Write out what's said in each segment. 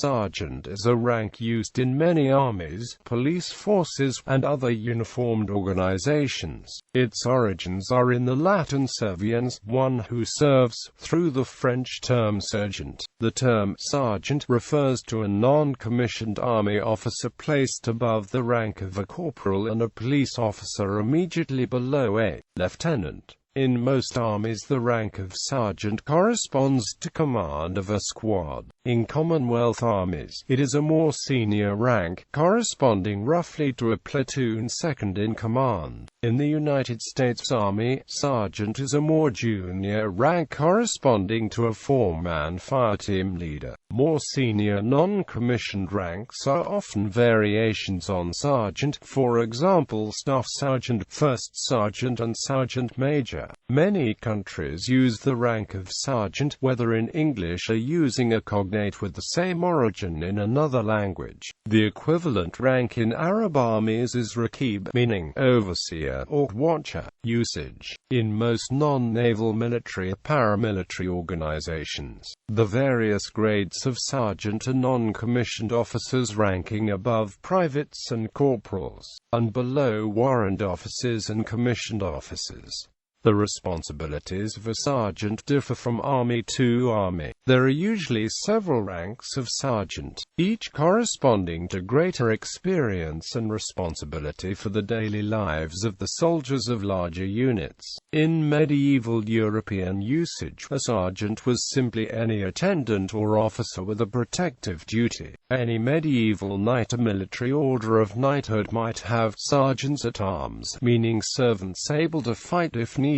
sergeant is a rank used in many armies, police forces, and other uniformed organizations. Its origins are in the Latin serviens, one who serves, through the French term sergent. The term sergeant refers to a non-commissioned army officer placed above the rank of a corporal and a police officer immediately below a lieutenant. In most armies the rank of sergeant corresponds to command of a squad. In Commonwealth armies, it is a more senior rank, corresponding roughly to a platoon second in command. In the United States Army, sergeant is a more junior rank corresponding to a four-man fireteam leader. More senior non-commissioned ranks are often variations on sergeant, for example staff sergeant, first sergeant and sergeant major. Many countries use the rank of sergeant, whether in English or using a cognate with the same origin in another language. The equivalent rank in Arab armies is rakib, meaning overseer or watcher. Usage. In most non-naval military or paramilitary organizations, the various grades of sergeant are non-commissioned officers ranking above privates and corporals, and below warrant officers and commissioned officers. The responsibilities of a sergeant differ from army to army. There are usually several ranks of sergeant, each corresponding to greater experience and responsibility for the daily lives of the soldiers of larger units. In medieval European usage, a sergeant was simply any attendant or officer with a protective duty. Any medieval knight or military order of knighthood might have sergeants at arms, meaning servants able to fight if needed.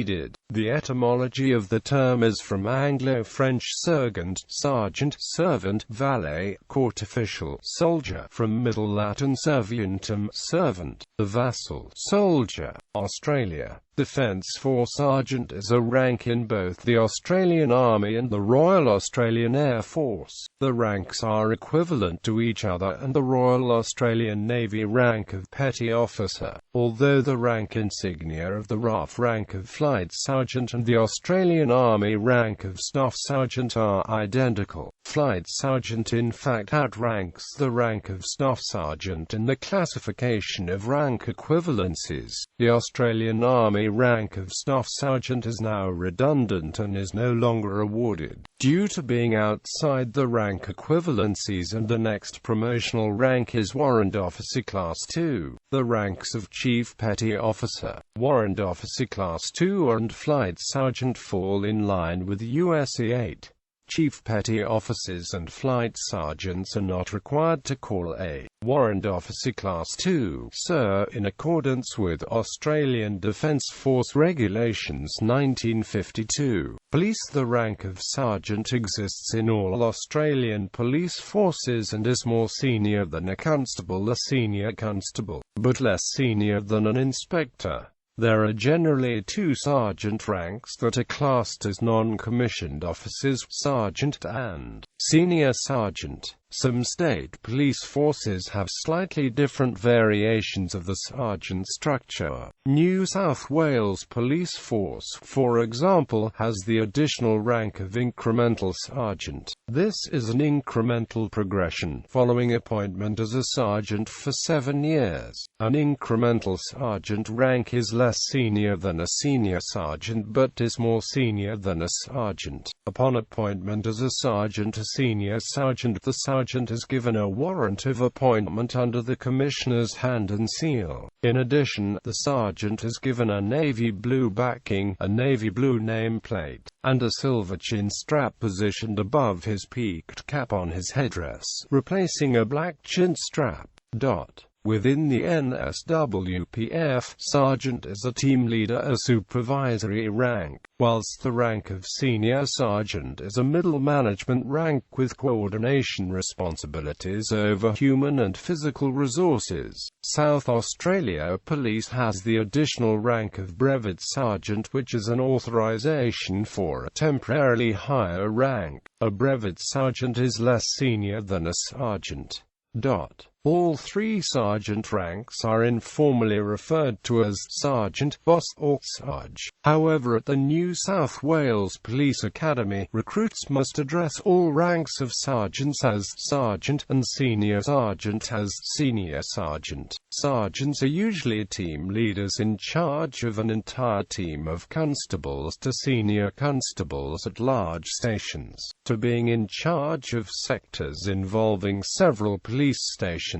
The etymology of the term is from Anglo-French sergent, sergeant, servant, valet, court official, soldier, from Middle Latin servientum, servant, the vassal, soldier. Australia. Defence Force sergeant is a rank in both the Australian Army and the Royal Australian Air Force. The ranks are equivalent to each other and the Royal Australian Navy rank of petty officer, although the rank insignia of the RAF rank of flight sergeant and the Australian Army rank of staff sergeant are identical. Flight sergeant in fact outranks the rank of staff sergeant in the classification of rank equivalencies. The Australian Army rank of staff sergeant is now redundant and is no longer awarded, due to being outside the rank equivalencies, and the next promotional rank is Warrant Officer Class 2. The ranks of Chief Petty Officer, Warrant Officer Class 2 and Flight Sergeant fall in line with USAF 8. Chief Petty Officers and Flight Sergeants are not required to call a Warrant Officer Class 2 Sir in accordance with Australian Defence Force Regulations 1952. Police. The rank of Sergeant exists in all Australian police forces and is more senior than a constable, a senior constable, but less senior than an inspector. There are generally two sergeant ranks that are classed as non-commissioned officers, sergeant and senior sergeant. Some state police forces have slightly different variations of the sergeant structure. New South Wales Police Force, for example, has the additional rank of incremental sergeant. This is an incremental progression, following appointment as a sergeant for 7 years. An incremental sergeant rank is less senior than a senior sergeant but is more senior than a sergeant. Upon appointment as a sergeant, a senior sergeant, the sergeant is given a warrant of appointment under the Commissioner's hand and seal. In addition, the sergeant is given a navy blue backing, a navy blue nameplate, and a silver chin strap positioned above his peaked cap on his headdress, replacing a black chin strap. Within the NSWPF, sergeant is a team leader, a supervisory rank, whilst the rank of senior sergeant is a middle management rank with coordination responsibilities over human and physical resources. South Australia Police has the additional rank of brevet sergeant, which is an authorization for a temporarily higher rank. A brevet sergeant is less senior than a sergeant. All three sergeant ranks are informally referred to as sergeant, boss, or sarge. However, at the New South Wales Police Academy, recruits must address all ranks of sergeants as sergeant and senior sergeant as senior sergeant. Sergeants are usually team leaders in charge of an entire team of constables, to senior constables at large stations, to being in charge of sectors involving several police stations.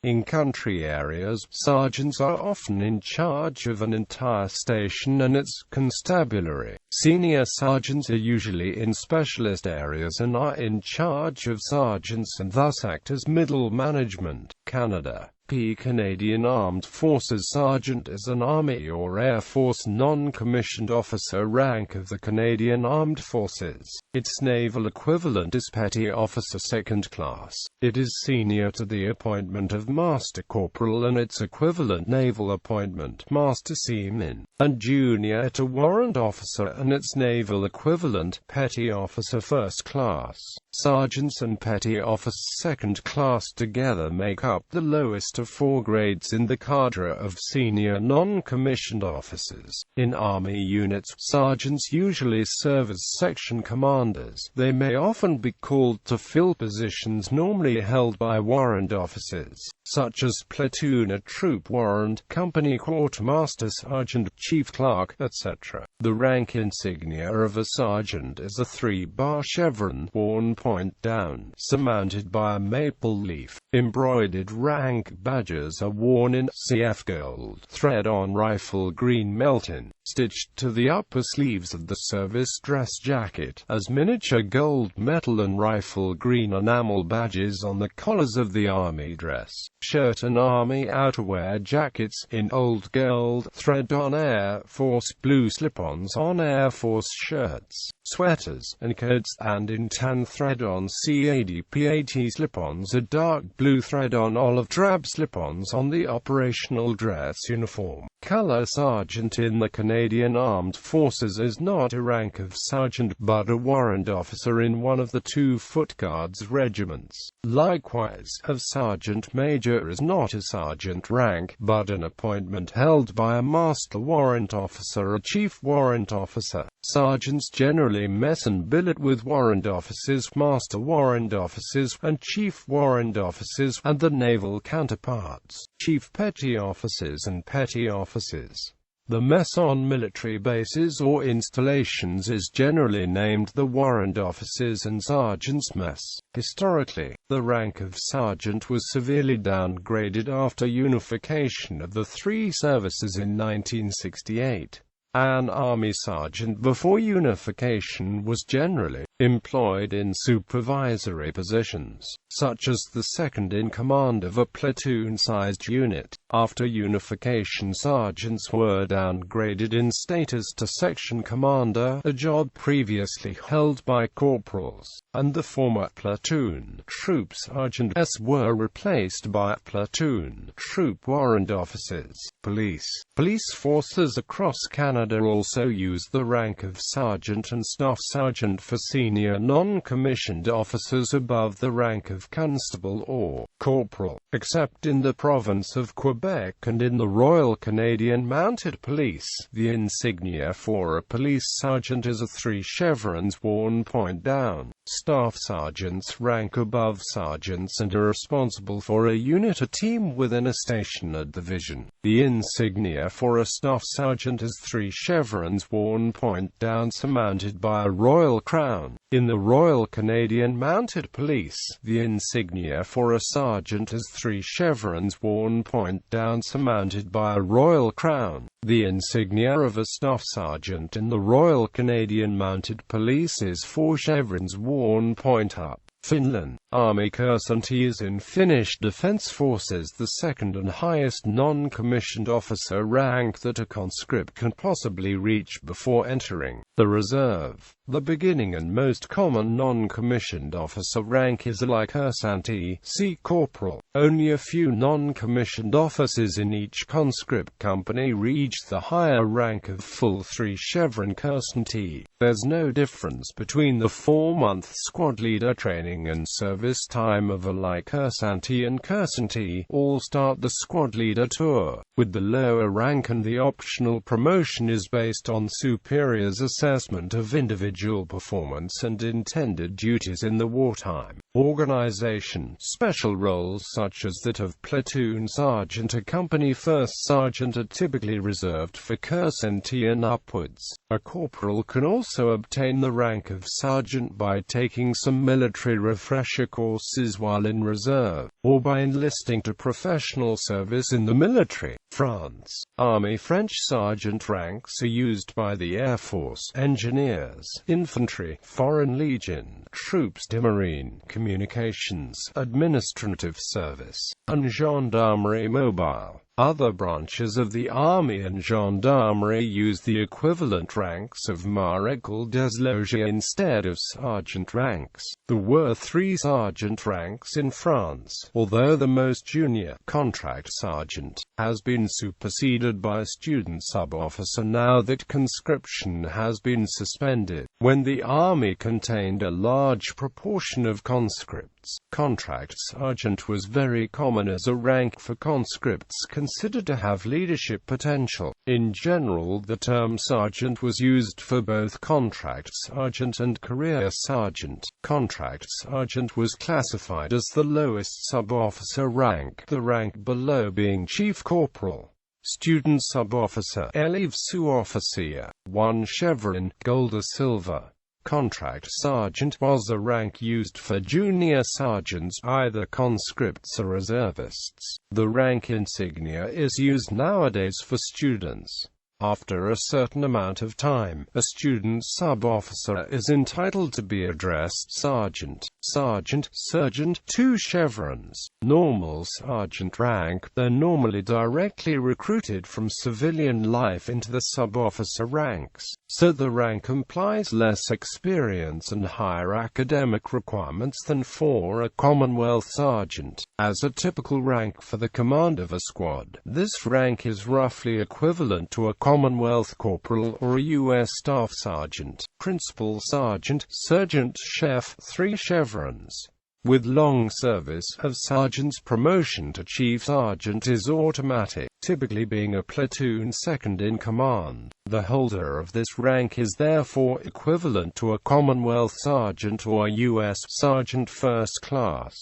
In country areas, sergeants are often in charge of an entire station and its constabulary. Senior sergeants are usually in specialist areas and are in charge of sergeants and thus act as middle management. Canada. Canadian Armed Forces Sergeant is an Army or Air Force non-commissioned officer rank of the Canadian Armed Forces. Its naval equivalent is Petty Officer Second Class. It is senior to the appointment of Master Corporal and its equivalent naval appointment, Master Seaman, and junior to Warrant Officer and its naval equivalent, Petty Officer First Class. Sergeants and Petty Officer Second Class together make up the lowest of 4 grades in the cadre of senior non-commissioned officers. In Army units, sergeants usually serve as section commanders. They may often be called to fill positions normally held by warrant officers, such as platoon or troop warrant, company quartermaster, sergeant, chief clerk, etc. The rank insignia of a sergeant is a 3-bar chevron worn point down, surmounted by a maple leaf. Embroidered rank badges are worn in CF gold thread on rifle green melton, stitched to the upper sleeves of the service dress jacket, as miniature gold medal and rifle green enamel badges on the collars of the army dress. Shirt and army outerwear jackets in old gold thread on Air Force blue slip-ons on Air Force shirts, sweaters, and coats, and in tan thread on CADP-AT slip-ons, a dark blue thread on olive drab slip-ons on the operational dress uniform. Color sergeant in the Canadian Armed Forces is not a rank of sergeant, but a warrant officer in one of the 2 Foot Guards regiments. Likewise, a sergeant major is not a sergeant rank, but an appointment held by a master warrant officer or chief warrant officer. Sergeants generally mess and billet with warrant officers, master warrant officers, and chief warrant officers, and the naval counterparts, chief petty officers and petty officers. The mess on military bases or installations is generally named the Warrant Officers and Sergeants' Mess. Historically, the rank of sergeant was severely downgraded after unification of the 3 services in 1968. An army sergeant before unification was generally employed in supervisory positions, such as the second in command of a platoon-sized unit. After unification, sergeants were downgraded in status to section commander, a job previously held by corporals, and the former platoon troop sergeants were replaced by platoon troop warrant officers. Police forces across Canada also use the rank of sergeant and staff sergeant for senior non-commissioned officers above the rank of constable or corporal, except in the province of Quebec and in the Royal Canadian Mounted Police. The insignia for a police sergeant is a 3 chevrons worn point down. Staff sergeants rank above sergeants and are responsible for a unit or team within a station or division. The insignia for a staff sergeant is 3 chevrons worn point down, surmounted by a royal crown. In the Royal Canadian Mounted Police, the insignia for a sergeant is 3 chevrons worn point down, surmounted by a royal crown. The insignia of a staff sergeant in the Royal Canadian Mounted Police is 4 chevrons worn point up. Finland. Army Kursantti is in Finnish Defence Forces the second and highest non-commissioned officer rank that a conscript can possibly reach before entering the reserve. The beginning and most common non-commissioned officer rank is like Kursantti, see Corporal. Only a few non-commissioned officers in each conscript company reach the higher rank of full 3 chevron Kursantti. There's no difference between the 4-month squad leader training and service service time of alike Kursanti and Kursanti all start the squad leader tour, with the lower rank, and the optional promotion is based on superiors' assessment of individual performance and intended duties in the wartime organization. Special roles such as that of platoon sergeant or company first sergeant are typically reserved for Kursanti and upwards. A corporal can also obtain the rank of sergeant by taking some military refresher courses while in reserve, or by enlisting to professional service in the military. France. Army French sergeant ranks are used by the Air Force, engineers, infantry, Foreign Legion, troops de marine, communications, administrative service, and gendarmerie mobile. Other branches of the army and gendarmerie use the equivalent ranks of Maréchal des Logis instead of sergeant ranks. There were 3 sergeant ranks in France, although the most junior, contract sergeant, has been superseded by student sub-officer now that conscription has been suspended. When the army contained a large proportion of conscripts, contract sergeant was very common as a rank for conscripts considered to have leadership potential. In general, the term sergeant was used for both contract sergeant and career sergeant. Contract sergeant was classified as the lowest sub-officer rank, the rank below being chief corporal. Student sub-officer, élève sous-officier, 1 chevron, gold or silver. Contract sergeant was the rank used for junior sergeants, either conscripts or reservists. The rank insignia is used nowadays for students. After a certain amount of time, a student sub-officer is entitled to be addressed sergeant, sergeant, sergeant, 2 chevrons. Normal sergeant rank, they're normally directly recruited from civilian life into the sub-officer ranks, so the rank implies less experience and higher academic requirements than for a Commonwealth sergeant. As a typical rank for the command of a squad, this rank is roughly equivalent to a Commonwealth corporal or a U.S. staff sergeant. Principal sergeant, sergeant, chef, 3 chevrons. With long service of sergeant's promotion to chief sergeant is automatic, typically being a platoon second in command. The holder of this rank is therefore equivalent to a Commonwealth sergeant or a U.S. sergeant first class.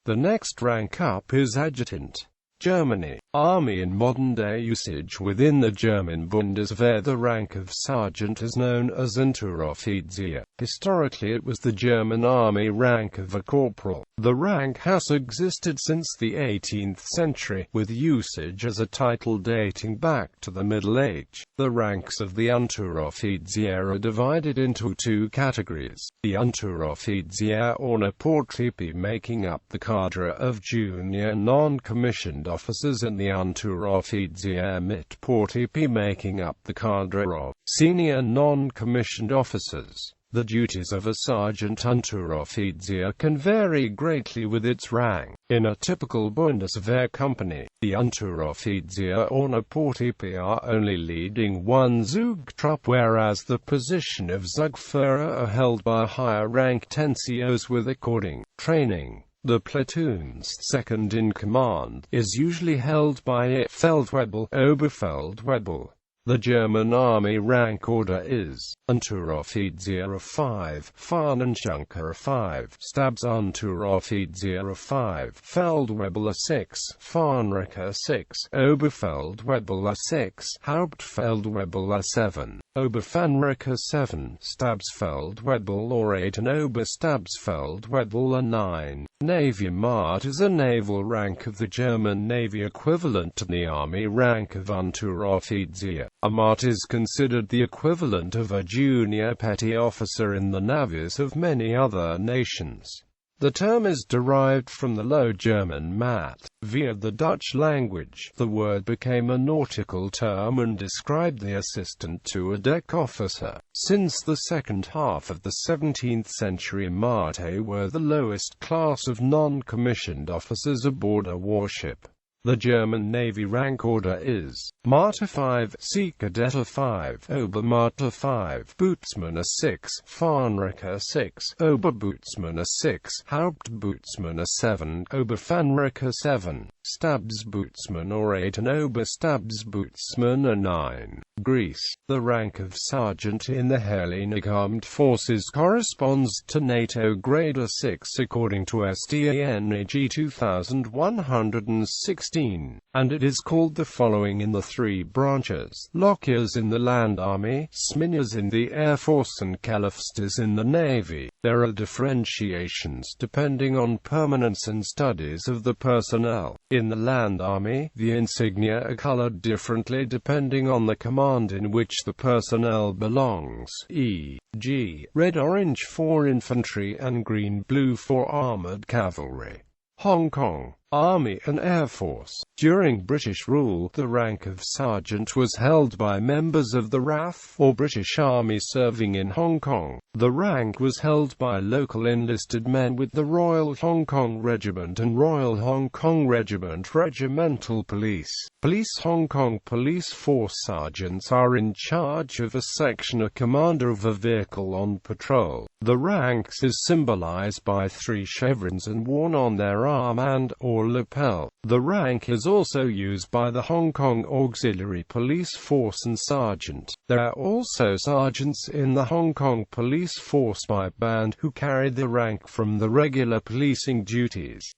The next rank up is adjutant. Germany. Army. In modern-day usage within the German Bundeswehr, the rank of sergeant is known as Unteroffizier. Historically it was the German army rank of a corporal. The rank has existed since the 18th century, with usage as a title dating back to the Middle Age. The ranks of the Unteroffizier are divided into 2 categories. The Unteroffizier ohne Portipi, making up the cadre of junior non-commissioned officers, and the Unteroffizier mit Portipi, making up the cadre of senior non-commissioned officers. The duties of a sergeant Unteroffizier can vary greatly with its rank. In a typical Bundeswehr company, the Unteroffizier ohne Portipi are only leading 1 Zugtrupp, whereas the position of Zugführer are held by higher rank tensios with according training. The platoon's second in command is usually held by a Feldwebel, Oberfeldwebel. The German army rank order is Unteroffizier 5, Fahnenjunker 5, Stabs Unteroffizier 5, Feldwebel 6, Fahnenricker 6, Oberfeldwebel 6, Hauptfeldwebel 7, Oberfahnenricker 7, Stabsfeldwebel or 8, and Oberstabsfeldwebel 9. Navy Mart is a naval rank of the German Navy equivalent to the army rank of Unteroffizier. A Mart is considered the equivalent of a junior petty officer in the navies of many other nations. The term is derived from the Low German Mat. Via the Dutch language, the word became a nautical term and described the assistant to a deck officer. Since the second half of the 17th century, Mate were the lowest class of non-commissioned officers aboard a warship. The German Navy rank order is Martyr 5, Sea Cadet A 5, Obermartyr 5, Bootsman A 6, Fahnenrichter 6, Oberbootsman A 6, Hauptbootsman A 7, Oberfahnenrichter 7, Stabsbootsman or 8 and Oberstabsbootsman A 9. Greece. The rank of sergeant in the Hellenic Armed Forces corresponds to NATO grade A6 according to STANAG 2116, and it is called the following in the three branches: Lockers in the Land Army, Sminyas in the Air Force and Kalifstas in the Navy. There are differentiations depending on permanence and studies of the personnel. In the Land Army, the insignia are colored differently depending on the command in which the personnel belongs, e.g., red-orange for infantry and green-blue for armored cavalry. Hong Kong Army and Air Force. During British rule, the rank of sergeant was held by members of the RAF, or British Army serving in Hong Kong. The rank was held by local enlisted men with the Royal Hong Kong Regiment and Royal Hong Kong Regiment Regimental Police. Police Hong Kong Police Force sergeants are in charge of a section, a commander of a vehicle on patrol. The ranks is symbolized by 3 chevrons and worn on their arm and or lapel. The rank is also used by the Hong Kong Auxiliary Police Force and sergeant. There are also sergeants in the Hong Kong Police Force by band who carry the rank from the regular policing duties.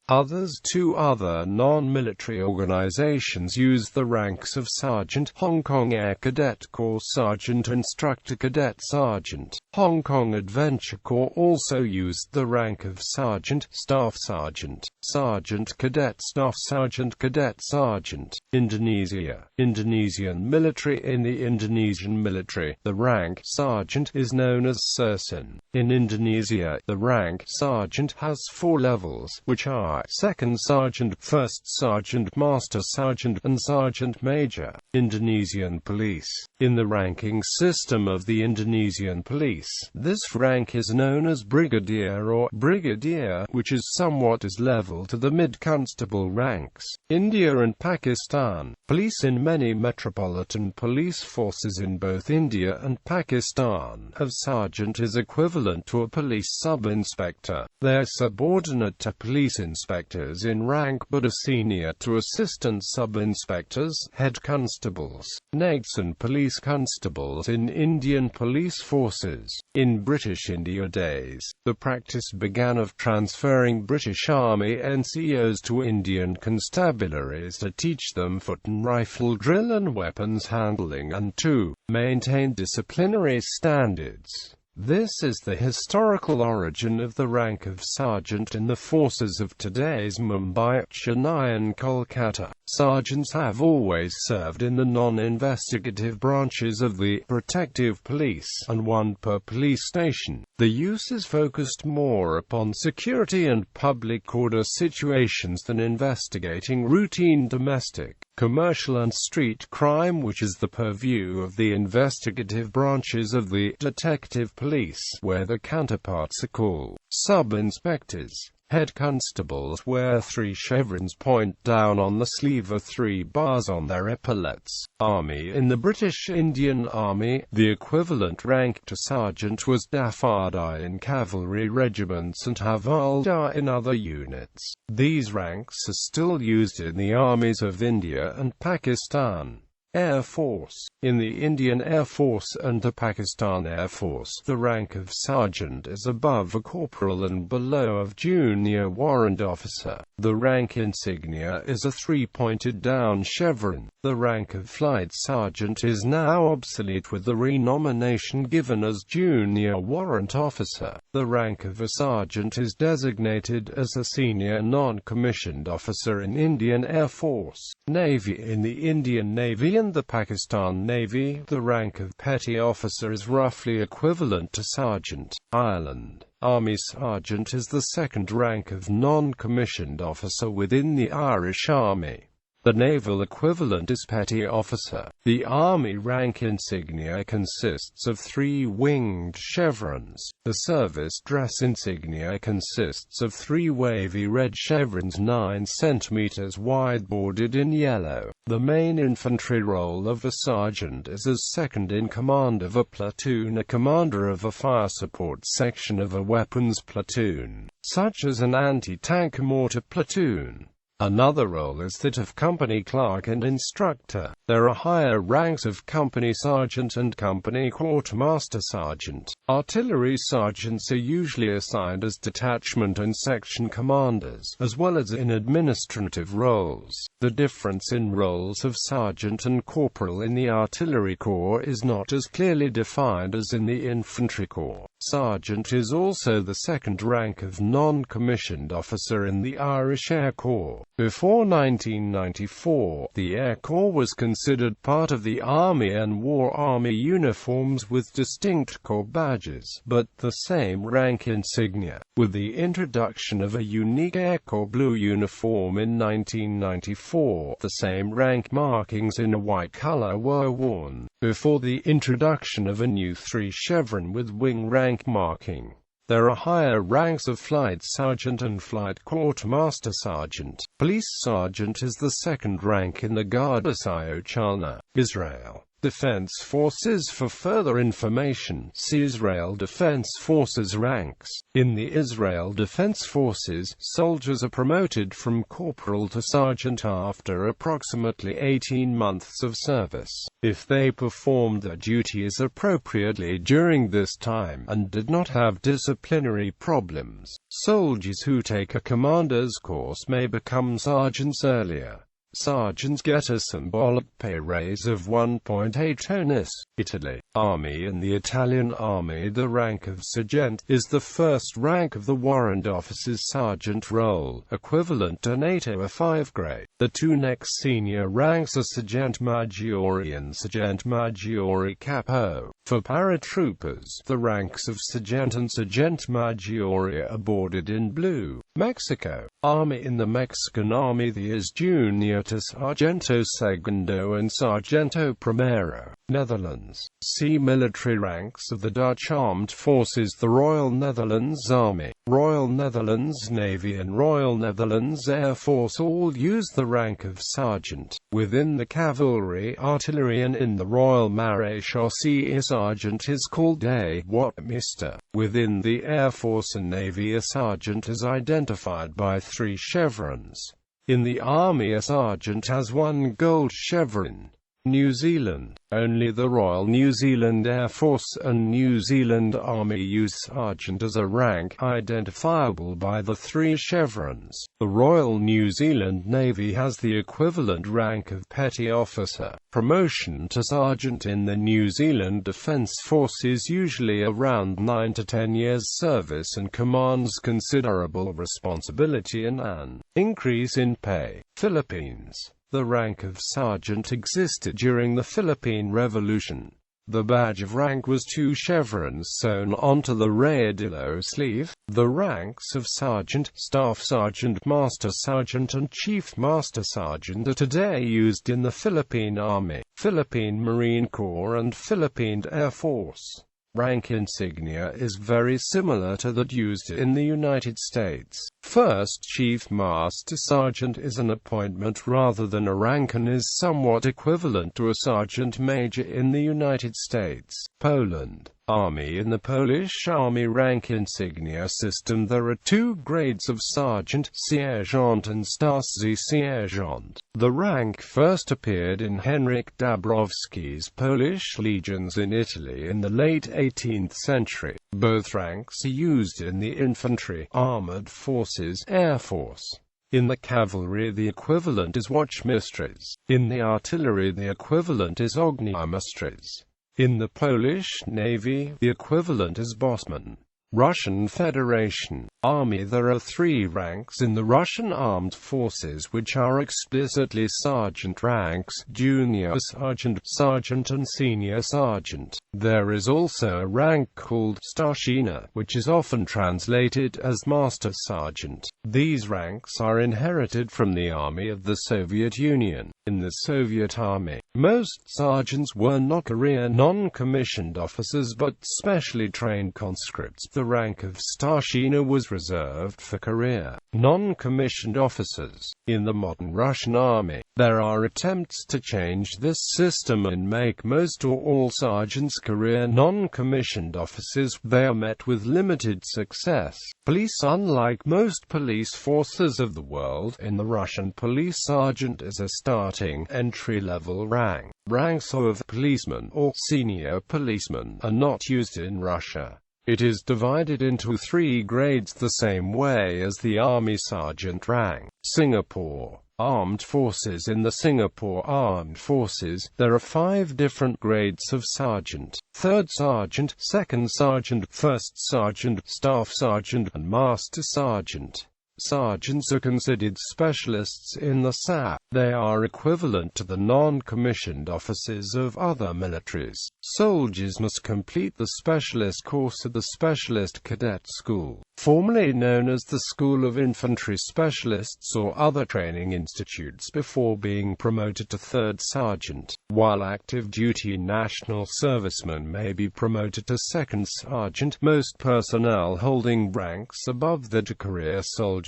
Two other non-military organizations use the ranks of sergeant: Hong Kong Air Cadet Corps Sergeant, Instructor Cadet Sergeant. Hong Kong Adventure Corps also used the rank of sergeant, Staff Sergeant, Sergeant Cadet, Staff Sergeant, Cadet Sergeant. Indonesia. Indonesian military. In the Indonesian military, the rank sergeant is known as sersen. In Indonesia, the rank sergeant has 4 levels, which are second sergeant, first sergeant, master sergeant, and sergeant major. Indonesian police. In the ranking system of the Indonesian police, this rank is known as brigadier or brigadier, which is somewhat as level to the mid-constable ranks. India and Pakistan. Police. In many metropolitan police forces in both India and Pakistan, a sergeant is equivalent to a police sub-inspector. They are subordinate to police inspectors in rank but are senior to assistant sub-inspectors, head constables, naids and police constables in Indian police forces. In British India days, the practice began of transferring British Army NCOs to Indian constabularies to teach them foot and rifle drill and weapons handling and to maintain disciplinary standards. This is the historical origin of the rank of sergeant in the forces of today's Mumbai, Chennai and Kolkata. Sergeants have always served in the non-investigative branches of the protective police, and 1 per police station. The use is focused more upon security and public order situations than investigating routine domestic, commercial and street crime, which is the purview of the investigative branches of the detective police, where the counterparts are called sub-inspectors. Head constables wear 3 chevrons point down on the sleeve of 3 bars on their epaulets. Army. In the British Indian Army, the equivalent rank to sergeant was Dafardar in cavalry regiments and Havaldar in other units. These ranks are still used in the armies of India and Pakistan. Air Force. In the Indian Air Force and the Pakistan Air Force, the rank of sergeant is above a corporal and below of junior warrant officer. The rank insignia is a 3-pointed down chevron. The rank of flight sergeant is now obsolete with the renomination given as junior warrant officer. The rank of a sergeant is designated as a senior non-commissioned officer in Indian Air Force. Navy. In the Indian Navy and the Pakistan Navy, the rank of petty officer is roughly equivalent to sergeant. Ireland. Army sergeant is the second rank of non-commissioned officer within the Irish Army. The naval equivalent is petty officer. The Army rank insignia consists of 3 winged chevrons. The service dress insignia consists of 3 wavy red chevrons 9 centimeters wide bordered in yellow. The main infantry role of a sergeant is as second-in-command of a platoon, a commander of a fire support section of a weapons platoon, such as an anti-tank mortar platoon. Another role is that of company clerk and instructor. There are higher ranks of company sergeant and company quartermaster sergeant. Artillery sergeants are usually assigned as detachment and section commanders, as well as in administrative roles. The difference in roles of sergeant and corporal in the artillery corps is not as clearly defined as in the infantry corps. Sergeant is also the second rank of non-commissioned officer in the Irish Air Corps. Before 1994, the Air Corps was considered part of the Army and wore Army uniforms with distinct corps badges, but the same rank insignia. With the introduction of a unique Air Corps blue uniform in 1994, the same rank markings in a white color were worn, before the introduction of a new 3 chevron with wing rank marking. There are higher ranks of flight sergeant and flight quartermaster sergeant. Police sergeant is the second rank in the Garda Síochána, Israel Defense Forces. For further information, see Israel Defense Forces ranks. In the Israel Defense Forces, soldiers are promoted from corporal to sergeant after approximately 18 months of service. If they performed their duties appropriately during this time, and did not have disciplinary problems, soldiers who take a commander's course may become sergeants earlier. Sergeants get a symbolic pay raise of 1.8 onus. Italy. Army. In the Italian Army, the rank of sergent is the first rank of the warrant officer's sergeant role, equivalent to NATO 5 grade. The two next senior ranks are sergent maggiore and sergent maggiore capo. For paratroopers, the ranks of sergent and sergent maggiore are bordered in blue. Mexico. Army. In the Mexican Army, the is junior to Sargento Segundo and Sargento Primero. Netherlands. See military ranks of the Dutch Armed Forces, the Royal Netherlands Army, Royal Netherlands Navy and Royal Netherlands Air Force all use the rank of sergeant. Within the cavalry, artillery and in the Royal Maréchaussée, a sergeant is called a Wachtmeister. Within the Air Force and Navy, a sergeant is identified by 3 chevrons. In the Army, a sergeant has 1 gold chevron. New Zealand. Only the Royal New Zealand Air Force and New Zealand Army use sergeant as a rank identifiable by the 3 chevrons. The Royal New Zealand Navy has the equivalent rank of petty officer. Promotion to sergeant in the New Zealand Defence Force is usually around 9 to 10 years service and commands considerable responsibility and an increase in pay. Philippines. The rank of sergeant existed during the Philippine Revolution. The badge of rank was 2 chevrons sewn onto the rayadillo sleeve. The ranks of sergeant, staff sergeant, master sergeant and chief master sergeant are today used in the Philippine Army, Philippine Marine Corps and Philippine Air Force. Rank insignia is very similar to that used in the United States. First Chief Master Sergeant is an appointment rather than a rank and is somewhat equivalent to a sergeant major in the United States. Poland. Army. In the Polish Army rank insignia system there are 2 grades of sergeant, sergent and starszy sergent. The rank first appeared in Henryk Dabrowski's Polish legions in Italy in the late 18th century. Both ranks are used in the infantry, armored forces, Air Force. In the cavalry the equivalent is Wachtmeisters. In the artillery the equivalent is Ognimeisters. In the Polish Navy, the equivalent is Bosman. Russian Federation Army. There are 3 ranks in the Russian Armed Forces which are explicitly sergeant ranks: junior sergeant, sergeant and senior sergeant. There is also a rank called starshina, which is often translated as master sergeant. These ranks are inherited from the Army of the Soviet Union. In the Soviet Army, most sergeants were not career non-commissioned officers but specially trained conscripts. The rank of starshina was reserved for career Non-commissioned officers. In the modern Russian army, there are attempts to change this system and make most or all sergeants career non-commissioned officers. They are met with limited success. Police. Unlike most police forces of the world, in the Russian police, sergeant is a starting, entry-level rank. Ranks of policeman or senior policeman are not used in Russia. It is divided into 3 grades the same way as the Army sergeant rank. Singapore Armed Forces. In the Singapore Armed Forces, there are 5 different grades of sergeant: 3rd sergeant, 2nd sergeant, 1st sergeant, staff sergeant, and master sergeant. Sergeants are considered specialists in the SAF. They are equivalent to the non-commissioned officers of other militaries. Soldiers must complete the specialist course at the Specialist Cadet School, formerly known as the School of Infantry Specialists or other training institutes, before being promoted to 3rd sergeant, while active duty national servicemen may be promoted to 2nd sergeant. Most personnel holding ranks above that are career soldiers.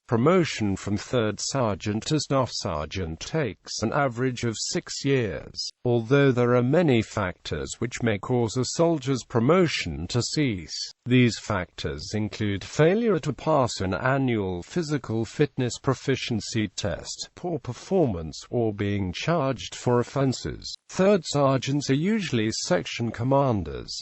Promotion from 3rd sergeant to staff sergeant takes an average of 6 years, although there are many factors which may cause a soldier's promotion to cease. These factors include failure to pass an annual physical fitness proficiency test, poor performance, or being charged for offenses. 3rd sergeants are usually section commanders.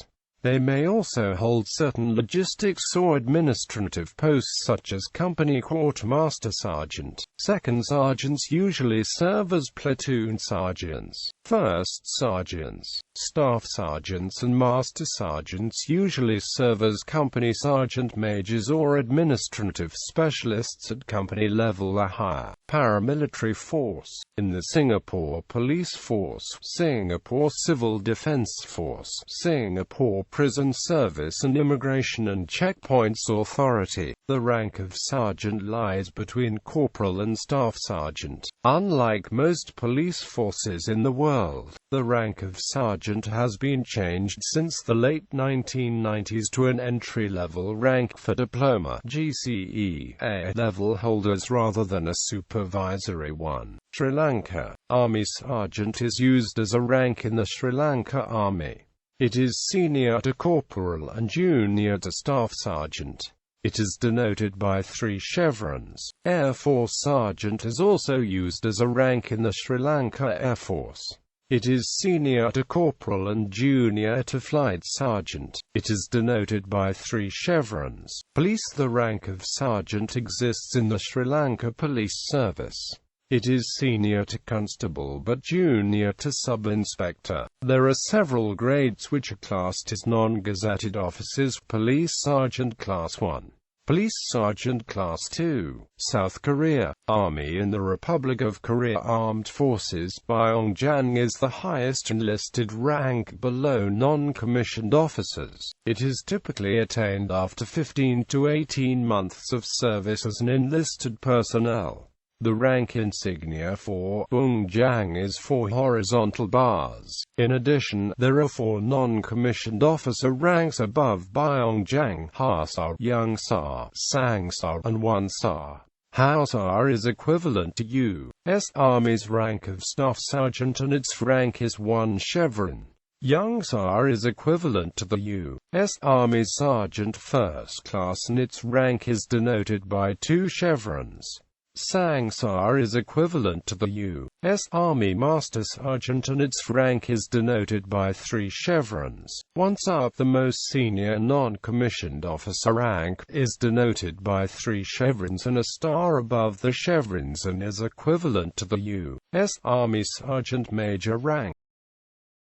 They may also hold certain logistics or administrative posts such as company quartermaster sergeant. 2nd sergeants usually serve as platoon sergeants. 1st sergeants, staff sergeants and master sergeants usually serve as company sergeant majors or administrative specialists at company level or higher. Paramilitary force. In the Singapore Police Force, Singapore Civil Defence Force, Singapore Prison Service and Immigration and Checkpoints Authority, the rank of sergeant lies between corporal and staff sergeant. Unlike most police forces in the world, the rank of sergeant has been changed since the late 1990s to an entry-level rank for diploma (GCE) A-level holders rather than a supervisory one. Sri Lanka. Army sergeant is used as a rank in the Sri Lanka Army. It is senior to corporal and junior to staff sergeant. It is denoted by 3 chevrons. Air Force sergeant is also used as a rank in the Sri Lanka Air Force. It is senior to corporal and junior to flight sergeant. It is denoted by 3 chevrons. Police. The rank of sergeant exists in the Sri Lanka Police Service. It is senior to constable but junior to sub-inspector. There are several grades which are classed as non-gazetted officers. Police Sergeant Class 1. Police Sergeant Class 2. South Korea. Army in the Republic of Korea Armed Forces. Byongjang is the highest enlisted rank below non-commissioned officers. It is typically attained after 15 to 18 months of service as an enlisted personnel. The rank insignia for Byongjang is 4 horizontal bars. In addition, there are 4 non-commissioned officer ranks above Byongjang: Harsar, Youngsar, Sangsar, and 1 Sar. Harsar is equivalent to U.S. Army's rank of staff sergeant and its rank is 1 chevron. Youngsar is equivalent to the U.S. Army's sergeant first class and its rank is denoted by 2 chevrons. Sangsar is equivalent to the U.S. Army Master Sergeant and its rank is denoted by 3 chevrons. 1 Sar, the most senior non-commissioned officer rank, is denoted by 3 chevrons and a star above the chevrons and is equivalent to the U.S. Army Sergeant Major rank.